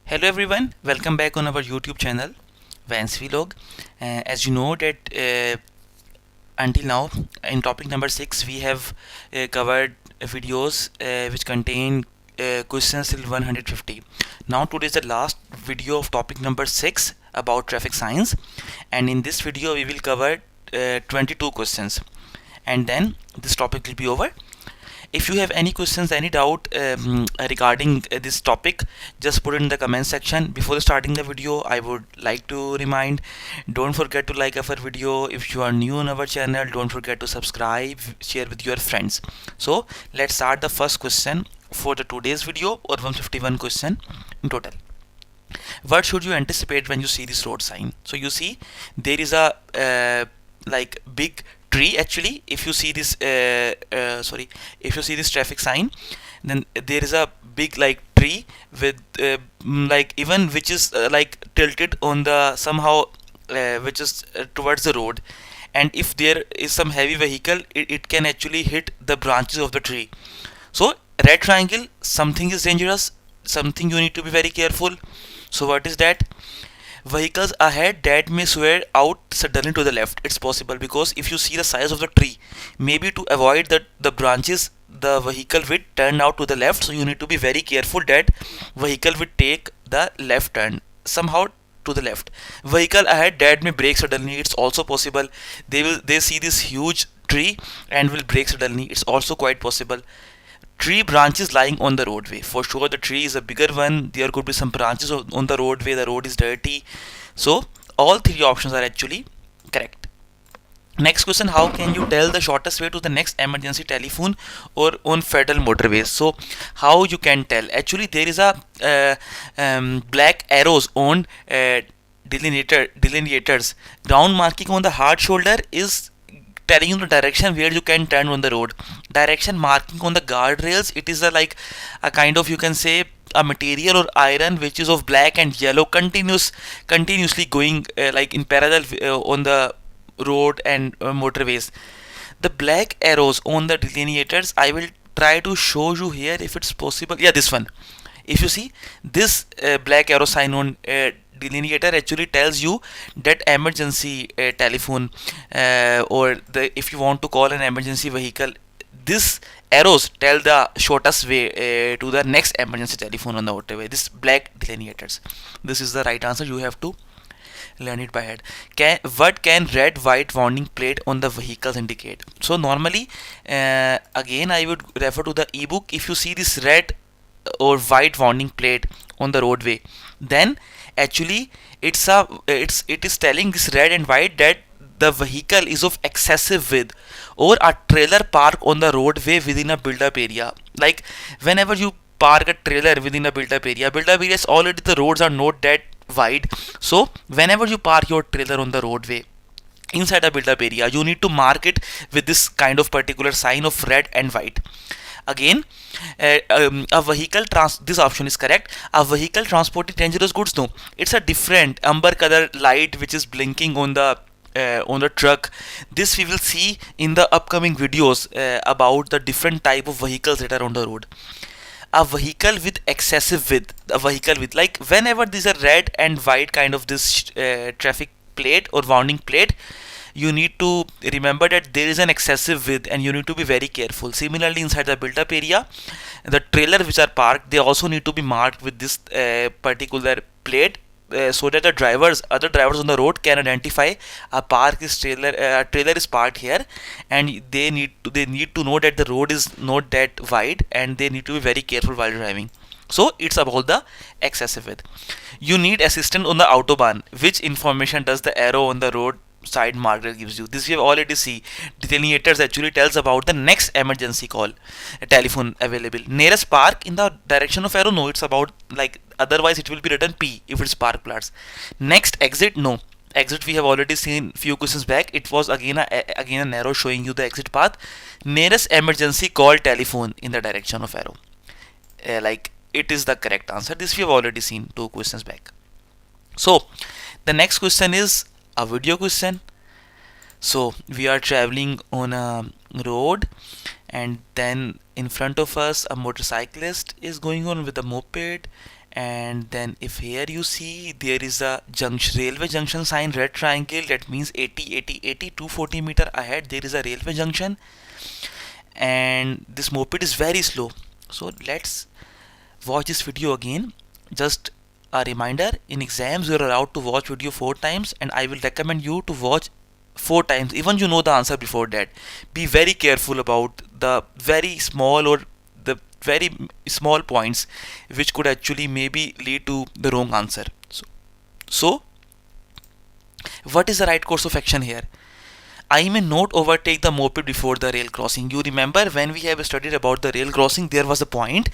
Hello everyone, welcome back on our YouTube channel Wains vlog. As you know that until now in topic number 6 we have covered videos which contain questions till 150. Now today is the last video of topic number 6 about traffic signs, and in this video we will cover 22 questions, and then this topic will be over. If you have any questions, any doubt regarding this topic, just put it in the comment section. Before starting the video, I would like to remind, don't forget to like our video. If you are new on our channel, don't forget to subscribe, share with your friends. So let's start the first question for the today's video, or 151 question in total. What should you anticipate when you see this road sign? So you see there is a like big tree. Actually, if you see this if you see this traffic sign, then there is a big like tree with like even which is like tilted on the somehow which is towards the road, and if there is some heavy vehicle, it can actually hit the branches of the tree. So red triangle, something is dangerous, something you need to be very careful. So what is that? Vehicles ahead that may swerve out suddenly to the left. It's possible because if you see the size of the tree, maybe to avoid the branches, the vehicle will turn out to the left. So you need to be very careful that vehicle will take the left turn somehow to the left. Vehicle ahead that may brake suddenly. It's also possible. They see this huge tree and will brake suddenly. It's also quite possible. Tree branches lying on the roadway. For sure the tree is a bigger one. There could be some branches on the roadway. The road is dirty. So all three options are actually correct. Next question, how can you tell the shortest way to the next emergency telephone or on federal motorways? So how you can tell? Actually there is a black arrows on delineators. Ground marking on the hard shoulder is telling you the direction where you can turn on the road. Direction marking on the guardrails, it is a like a kind of, you can say, a material or iron which is of black and yellow, continuously going like in parallel on the road and motorways. The black arrows on the delineators, I will try to show you here if it's possible. Yeah, this one. If you see this black arrow sign on delineator actually tells you that emergency telephone or if you want to call an emergency vehicle, this arrows tell the shortest way to the next emergency telephone on the motorway. This black delineators. This is the right answer. You have to learn it by head. What can red white warning plate on the vehicles indicate? So normally again I would refer to the ebook. If you see this red or white warning plate on the roadway, then actually it is telling this red and white that the vehicle is of excessive width or a trailer park on the roadway within a build-up area. Like whenever you park a trailer within a build-up area is already, the roads are not that wide. So whenever you park your trailer on the roadway inside a build-up area, you need to mark it with this kind of particular sign of red and white. Again, a vehicle this option is correct. A vehicle transporting dangerous goods, no, it's a different amber color light which is blinking on the truck. This we will see in the upcoming videos about the different type of vehicles that are on the road. A vehicle with excessive width, a vehicle with, like whenever these are red and white kind of this traffic plate or warning plate, you need to remember that there is an excessive width and you need to be very careful. Similarly, inside the built-up area, the trailer which are parked, they also need to be marked with this particular plate so that the other drivers on the road can identify a trailer is parked here, and they need to know that the road is not that wide and they need to be very careful while driving. So it's about the excessive width. You need assistance on the autobahn. Which information does the arrow on the road side marker gives you? This we have already see. Delineators actually tells about the next emergency call telephone available. Nearest park in the direction of arrow, no, it's about like, otherwise it will be written P if it's park plots. Next exit, no. Exit we have already seen few questions back. It was again an arrow showing you the exit path. Nearest emergency call telephone in the direction of arrow, like it is the correct answer. This we have already seen 2 questions back. So the next question is a video question. So we are traveling on a road and then in front of us a motorcyclist is going on with a moped. And then if here you see there is a railway junction sign, red triangle, that means 80 80 80, 240 meter ahead there is a railway junction, and this moped is very slow. So let's watch this video again. Just a reminder, in exams you are allowed to watch video 4 times, and I will recommend you to watch 4 times even you know the answer before that. Be very careful about the very small or the very small points which could actually maybe lead to the wrong answer. So what is the right course of action here? I may not overtake the moped before the rail crossing. You remember when we have studied about the rail crossing, there was a point.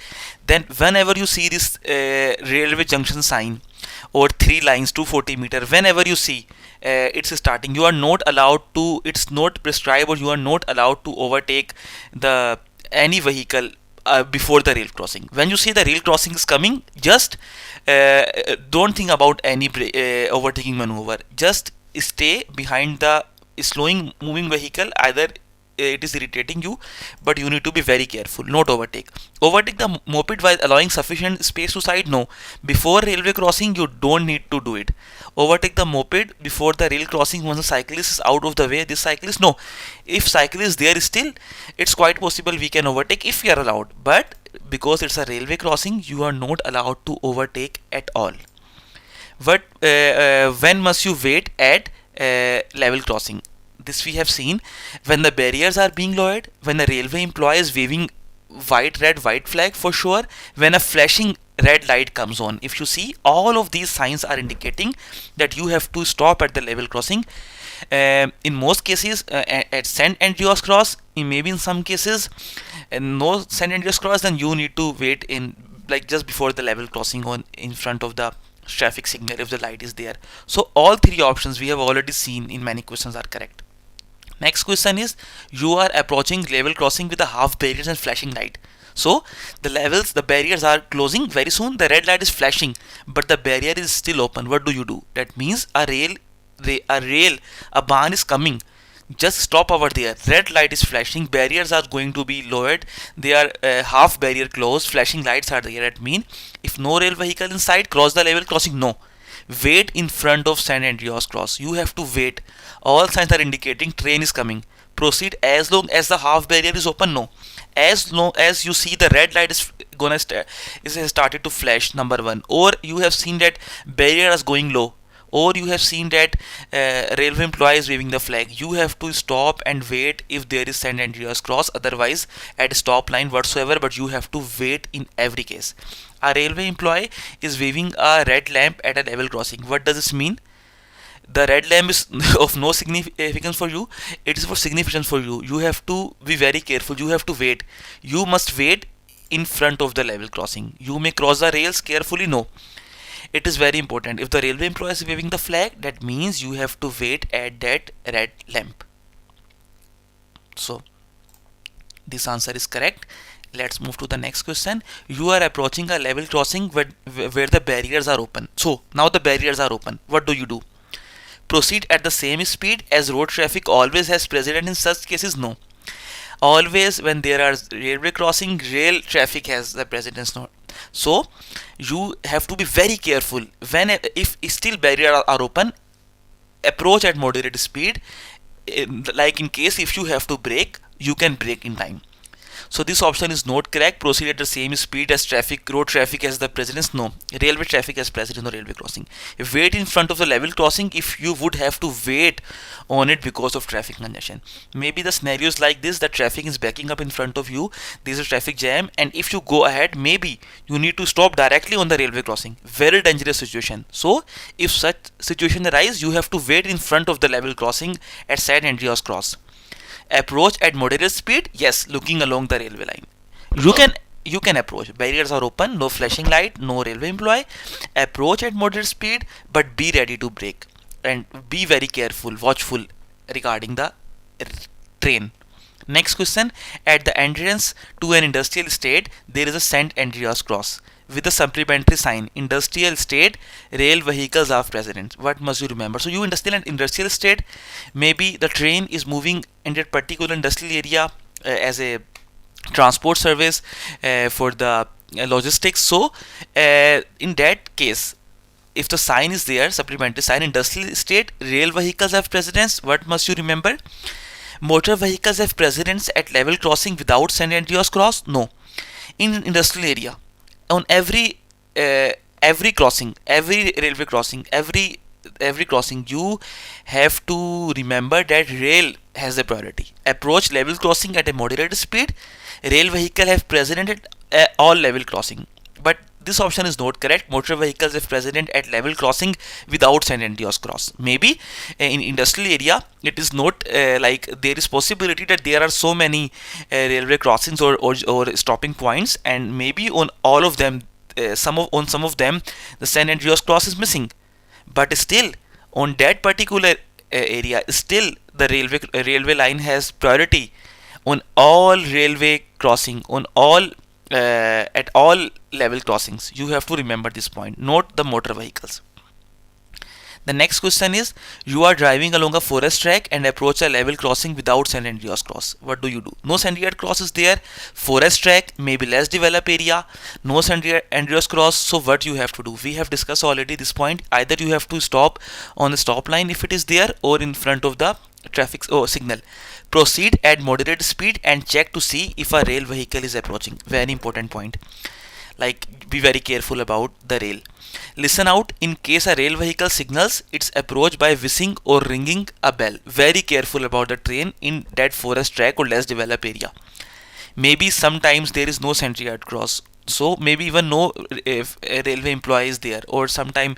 Then whenever you see this railway junction sign or 3 lines 240 meter, whenever you see it's starting, you are not allowed to, it's not prescribed, or you are not allowed to overtake the any vehicle before the rail crossing. When you see the rail crossing is coming, just don't think about any overtaking maneuver. Just stay behind the slowing moving vehicle. Either it is irritating you, but you need to be very careful, not overtake. Overtake the moped while allowing sufficient space to side, no. Before railway crossing you don't need to do it. Overtake the moped before the rail crossing once the cyclist is out of the way. This cyclist, no. If cyclist is there still, it's quite possible we can overtake if we are allowed, but because it's a railway crossing you are not allowed to overtake at all. But when must you wait at level crossing? This we have seen when the barriers are being lowered, when the railway employee is waving white red white flag for sure, when a flashing red light comes on. If you see, all of these signs are indicating that you have to stop at the level crossing. In most cases at St. Andreas cross, maybe in some cases no St. Andreas cross, then you need to wait in like just before the level crossing on in front of the traffic signal if the light is there. So all three options we have already seen in many questions are correct. Next question is, you are approaching level crossing with a half barriers and flashing light. So the barriers are closing very soon, the red light is flashing, but the barrier is still open. What do? That means a barn is coming. Just stop over there. Red light is flashing, barriers are going to be lowered, they are half barrier closed, flashing lights are there. That means if no rail vehicle inside, cross the level crossing, no. Wait in front of St. Andreas cross. You have to wait. All signs are indicating train is coming. Proceed as long as the half barrier is open, no. As long as you see the red light is gonna started to flash, number one, or you have seen that barrier is going low, or you have seen that railway employee is waving the flag, you have to stop and wait if there is St. Andreas cross. Otherwise at stop line whatsoever, but you have to wait in every case. A railway employee is waving a red lamp at a level crossing. What does this mean? The red lamp is of no significance for you, it is for significance for you. You have to be very careful, you have to wait. You must wait in front of the level crossing. You may cross the rails carefully, no. It is very important. If the railway employee is waving the flag, that means you have to wait at that red lamp. So this answer is correct. Let's move to the next question. You are approaching a level crossing where the barriers are open. So now the barriers are open. What do? Proceed at the same speed as road traffic always has precedence in such cases, no. Always when there are railway crossing, rail traffic has the precedence, no. So you have to be very careful. If still barriers are open, approach at moderate speed. Like in case if you have to brake, you can brake in time. So this option is not correct. Proceed at the same speed as road traffic has the precedence, no. Railway traffic has precedence on railway crossing. Wait in front of the level crossing if you would have to wait on it because of traffic congestion. Maybe the scenario is like this, that traffic is backing up in front of you, there is a traffic jam, and if you go ahead, maybe you need to stop directly on the railway crossing. Very dangerous situation. So if such situation arises, you have to wait in front of the level crossing at St. Andreas cross. Approach at moderate speed, yes, looking along the railway line. You can approach. Barriers are open, no flashing light, no railway employee. Approach at moderate speed, but be ready to brake and be very careful, watchful regarding the train. Next question. At the entrance to an industrial estate, there is a St. Andreas cross with a supplementary sign, industrial estate, rail vehicles are present. What must you remember? So you industrial estate, maybe the train is moving in that particular industrial area as a transport service, for the logistics. So in that case, if the sign is there, supplementary sign, industrial estate, rail vehicles have precedence. What must you remember? Motor vehicles have precedence at level crossing without St. Andreas cross? No. In industrial area, on every crossing, every railway crossing, every crossing, you have to remember that rail has a priority. Approach level crossing at a moderate speed. Rail vehicle have precedent at all level crossing. But this option is not correct. Motor vehicles have precedent at level crossing without St. Andreas cross. Maybe in industrial area it is not like there is possibility that there are so many railway crossings or stopping points, and maybe on all of them, on some of them the St. Andreas cross is missing. But still, on that particular area, still the railway line has priority on all railway crossing, on all at all level crossings. You have to remember this point, not the motor vehicles. The next question is, you are driving along a forest track and approach a level crossing without St. Andreas cross. What do you do? No St. Andreas cross is there, forest track, maybe less developed area, no St. Andreas cross. So what you have to do? We have discussed already this point. Either you have to stop on the stop line if it is there, or in front of the traffic signal. Proceed at moderate speed and check to see if a rail vehicle is approaching. Very important point. Like, be very careful about the rail. Listen out in case a rail vehicle signals its approach by whistling or ringing a bell. Very careful about the train in that forest track or less developed area. Maybe sometimes there is no sentry at cross, so maybe even no if a railway employee is there, or sometime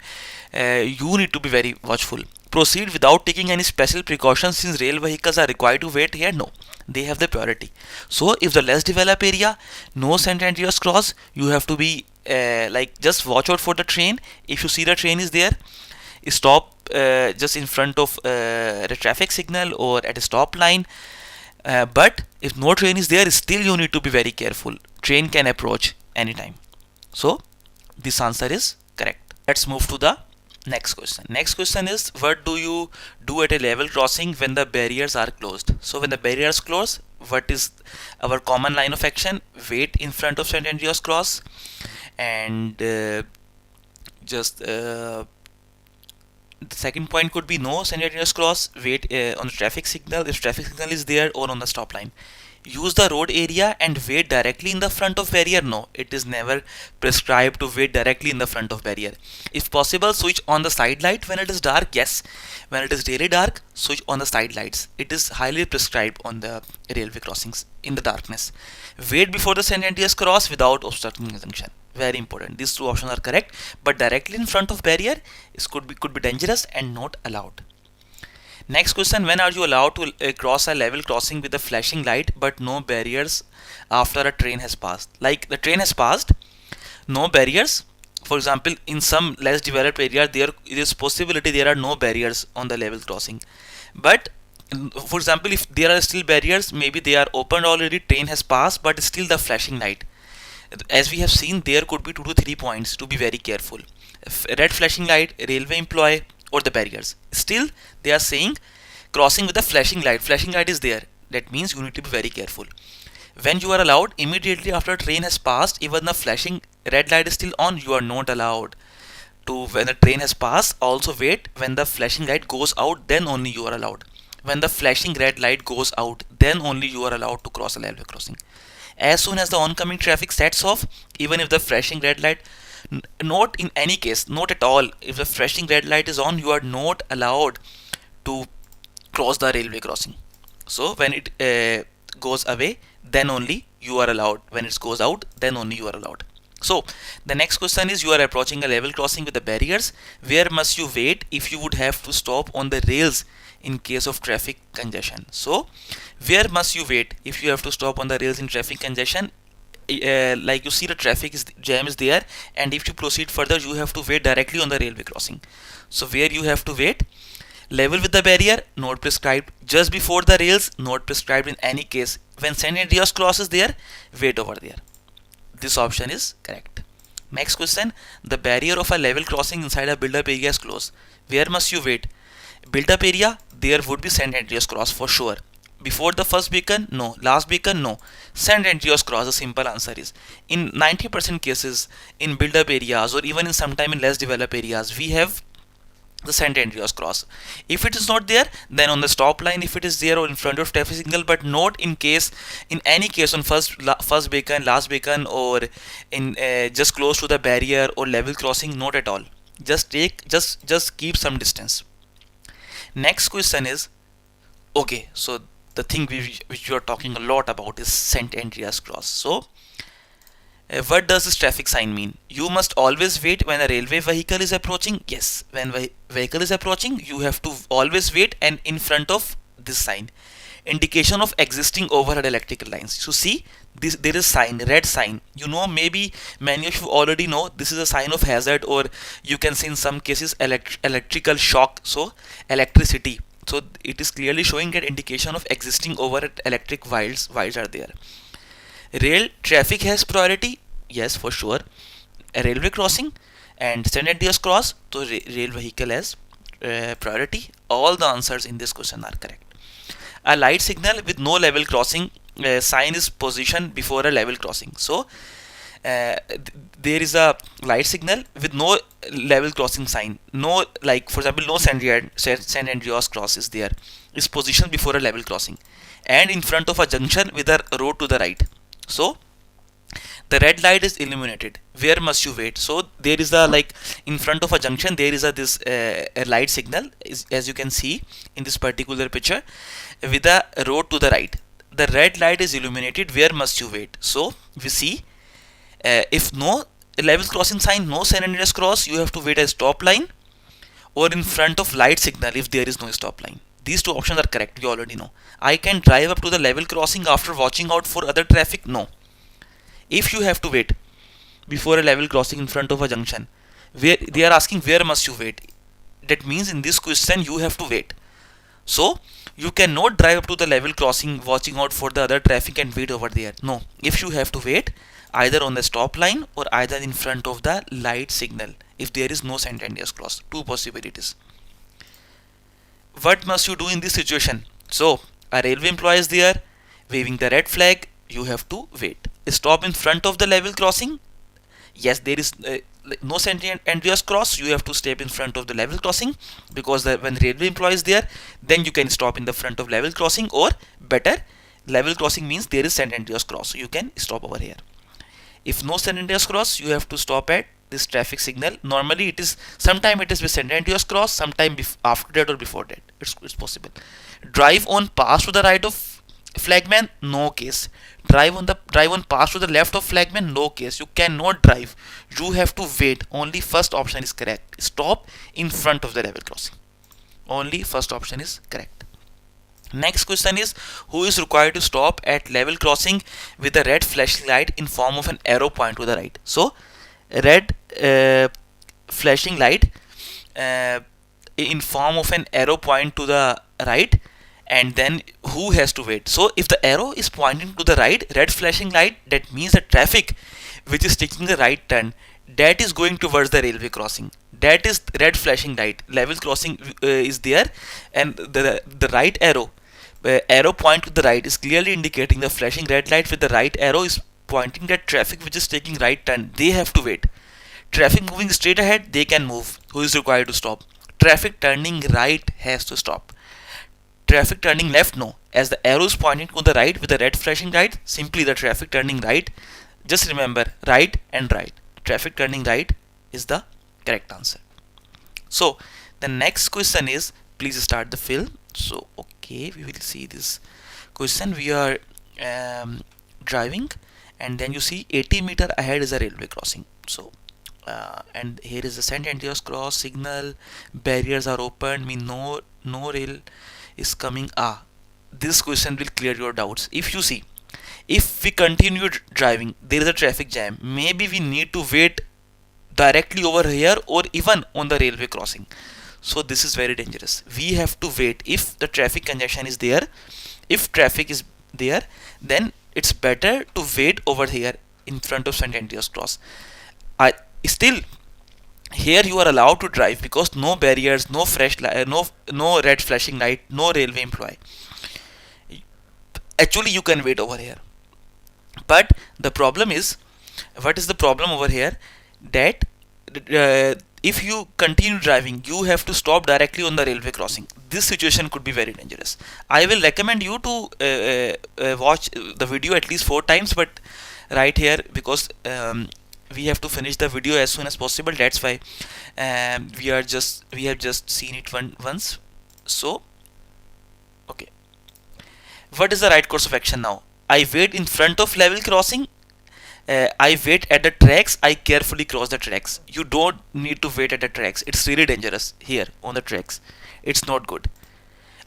you need to be very watchful. Proceed without taking any special precautions, since rail vehicles are required to wait here. No, they have the priority. So if the less developed area, no St. Andreas cross, you have to be like, just watch out for the train. If you see the train is there, stop just in front of the traffic signal or at a stop line. But if no train is there, still you need to be very careful. Train can approach anytime. So this answer is correct. Let's move to the next question. Next question is, what do you do at a level crossing when the barriers are closed? So when the barriers close, what is our common line of action? Wait in front of St. Andreas cross, and just the second point could be no St. Andreas cross. Wait on the traffic signal if traffic signal is there, or on the stop line. Use the road area and wait directly in the front of barrier. No, it is never prescribed to wait directly in the front of barrier. If possible, switch on the side light when it is dark. Yes, when it is really dark, switch on the side lights. It is highly prescribed on the railway crossings in the darkness. Wait before the St. Andreas cross without obstructing the junction. Very important. These two options are correct, but directly in front of barrier could be dangerous and not allowed. Next question, when are you allowed to cross a level crossing with a flashing light but no barriers after a train has passed? Like, the train has passed, no barriers. For example, in some less developed area, there is possibility there are no barriers on the level crossing. But for example, if there are still barriers, maybe they are opened already, train has passed, but still the flashing light. As we have seen, there could be 2 to 3 points to be very careful. Red flashing light, railway employee, or the barriers. Still, they are saying crossing with a flashing light. Flashing light is there. That means you need to be very careful. When you are allowed, immediately after a train has passed, even the flashing red light is still on, you are not allowed to. When the train has passed, also wait. When the flashing light goes out, then only you are allowed. When the flashing red light goes out, then only you are allowed to cross a railway crossing. As soon as the oncoming traffic sets off, even if the flashing red light, not in any case, not at all, if the flashing red light is on, you are not allowed to cross the railway crossing. So when it goes away, then only you are allowed. When it goes out, then only you are allowed. So the next question is, you are approaching a level crossing with the barriers. Where must you wait if you would have to stop on the rails in case of traffic congestion? So where must you wait if you have to stop on the rails in traffic congestion? Like, you see the traffic jam is there, and if you proceed further, you have to wait directly on the railway crossing. So where you have to wait? Level with the barrier, not prescribed. Just before the rails, not prescribed in any case. When St. Andreas cross is there, wait over there. This option is correct. Next question, the barrier of a level crossing inside a build-up area is closed. Where must you wait? Build-up area, there would be St. Andreas cross for sure. Before the first beacon? No. Last beacon? No. Send entries cross. The simple answer is in 90% cases in build-up areas or even in sometime in less developed areas, we have the send entries cross. If it is not there, then on the stop line, if it is there or in front of traffic signal, but not in case, in any case on first beacon, last beacon, or in just close to the barrier or level crossing, not at all. Just keep some distance. Next question is, okay, so the thing which you are talking a lot about is sent entries cross. So what does this traffic sign mean? You must always wait when a railway vehicle is approaching. Yes, when vehicle is approaching, you have to always wait and in front of this sign. Indication of existing overhead electrical lines. So see, there is sign, red sign. You know, maybe many of you already know this is a sign of hazard, or you can see in some cases electrical shock. So electricity. So it is clearly showing that indication of existing overhead electric wires are there. Rail traffic has priority, yes, for sure. A railway crossing and standard cross, so rail vehicle has priority. All the answers in this question are correct. A light signal with no level crossing sign is positioned before a level crossing. So there is a light signal with no level crossing sign. No, like for example, no San Andreas cross is there. Is positioned before a level crossing and in front of a junction with a road to the right. So the red light is illuminated. Where must you wait? So there is a, like in front of a junction, there is a this a light signal as you can see in this particular picture with a road to the right. The red light is illuminated. Where must you wait? So we see if no level crossing sign, no San Andreas cross, you have to wait at stop line or in front of light signal if there is no stop line. These two options are correct. We already know. I can drive up to the level crossing after watching out for other traffic. No. If you have to wait before a level crossing in front of a junction, where they are asking where must you wait, that means in this question you have to wait. So you cannot drive up to the level crossing watching out for the other traffic and wait over there. No. If you have to wait either on the stop line or either in front of the light signal if there is no San Andreas cross. Two possibilities. What must you do in this situation? So a railway employee is there waving the red flag. You have to wait. Stop in front of the level crossing. Yes, there is no San Andreas cross. You have to step in front of the level crossing because when railway employee is there, then you can stop in the front of level crossing, or better, level crossing means there is San Andreas cross, so you can stop over here. If no San Andreas cross, you have to stop at this traffic signal. Normally it is, sometime it is with San Andreas cross, sometime after that or before that. It's possible. Drive on pass to the right of flagman, no case. Drive on pass to the left of flagman, no case. You cannot drive. You have to wait. Only first option is correct. Stop in front of the level crossing. Only first option is correct. Next question is, who is required to stop at level crossing with a red flashing light in form of an arrow point to the right? So red flashing light in form of an arrow point to the right, and then who has to wait? So if the arrow is pointing to the right, red flashing light, that means the traffic which is taking the right turn, that is going towards the railway crossing. That is red flashing light. Level crossing is there, and the right arrow point to the right is clearly indicating the flashing red light with the right arrow is pointing that traffic which is taking right turn, they have to wait. Traffic moving straight ahead, they can move. Who is required to stop? Traffic turning right has to stop. Traffic turning left, no. As the arrow is pointing to the right with the red flashing light, simply the traffic turning right. Just remember, right and right. Traffic turning right is the correct answer. So the next question is, please start the fill. So okay, we will see this question. We are driving, and then you see 80 meter ahead is a railway crossing. So and here is the San Andreas cross signal. Barriers are open. Mean no rail is coming. This question will clear your doubts. If you see, if we continue driving, there is a traffic jam. Maybe we need to wait directly over here or even on the railway crossing. So this is very dangerous. We have to wait. If the traffic congestion is there, if traffic is there, then it's better to wait over here in front of St. Andreas Cross. Still, here you are allowed to drive because no barriers, no fresh no red flashing light, no railway employee. actually you can wait over here. But the problem is, what is the problem over here, that if you continue driving, you have to stop directly on the railway crossing. This situation could be very dangerous. I will recommend you to watch the video at least 4 times, but right here, because we have to finish the video as soon as possible, that's why we have just seen it once. So okay, what is the right course of action now? I wait in front of level crossing. I wait at the tracks. I carefully cross the tracks. You don't need to wait at the tracks. It's really dangerous here on the tracks. It's not good.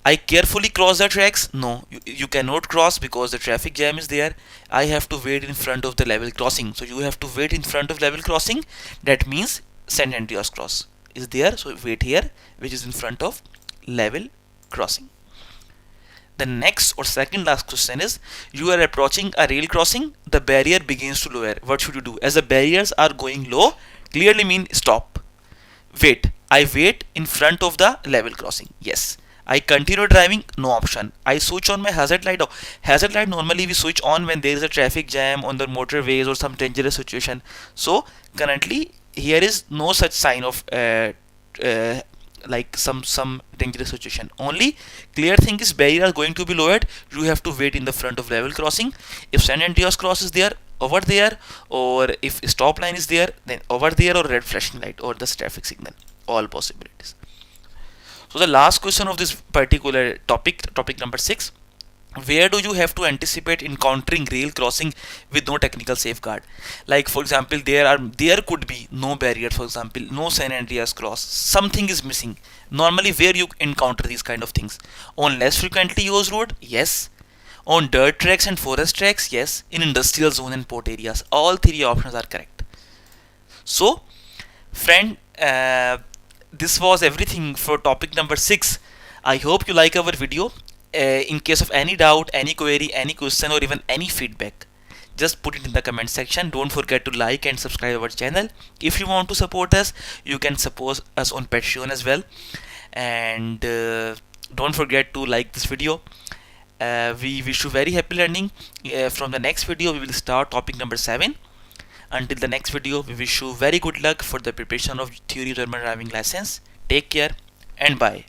I carefully cross the tracks. No, you cannot cross because the traffic jam is there. I have to wait in front of the level crossing. So you have to wait in front of level crossing. That means San Andreas cross is there. So wait here, which is in front of level crossing. The next or second last question is, you are approaching a rail crossing, the barrier begins to lower. What should you do? As the barriers are going low, clearly mean stop. Wait. I wait in front of the level crossing. Yes. I continue driving, no option. I switch on my hazard light. Hazard light normally we switch on when there is a traffic jam on the motorways or some dangerous situation. So currently here is no such sign of like some dangerous situation. Only clear thing is barrier are going to be lowered. You have to wait in the front of level crossing. If San Andreas cross is there, over there, or if stop line is there, then over there, or red flashing light or the traffic signal, all possibilities. So the last question of this particular topic number 6, where do you have to anticipate encountering rail crossing with no technical safeguard? Like for example, there could be no barrier, for example no San Andreas cross, something is missing. Normally where you encounter these kind of things? On less frequently used road, yes. On dirt tracks and forest tracks, yes. In industrial zone and port areas, all three options are correct. So friend, this was everything for topic number 6. I hope you like our video. In case of any doubt, any query, any question, or even any feedback, just put it in the comment section. Don't forget to like and subscribe our channel. If you want to support us, you can support us on Patreon as well. And don't forget to like this video. We wish you very happy learning. From the next video we will start topic number 7. Until the next video, we wish you very good luck for the preparation of theory German driving license. Take care and bye.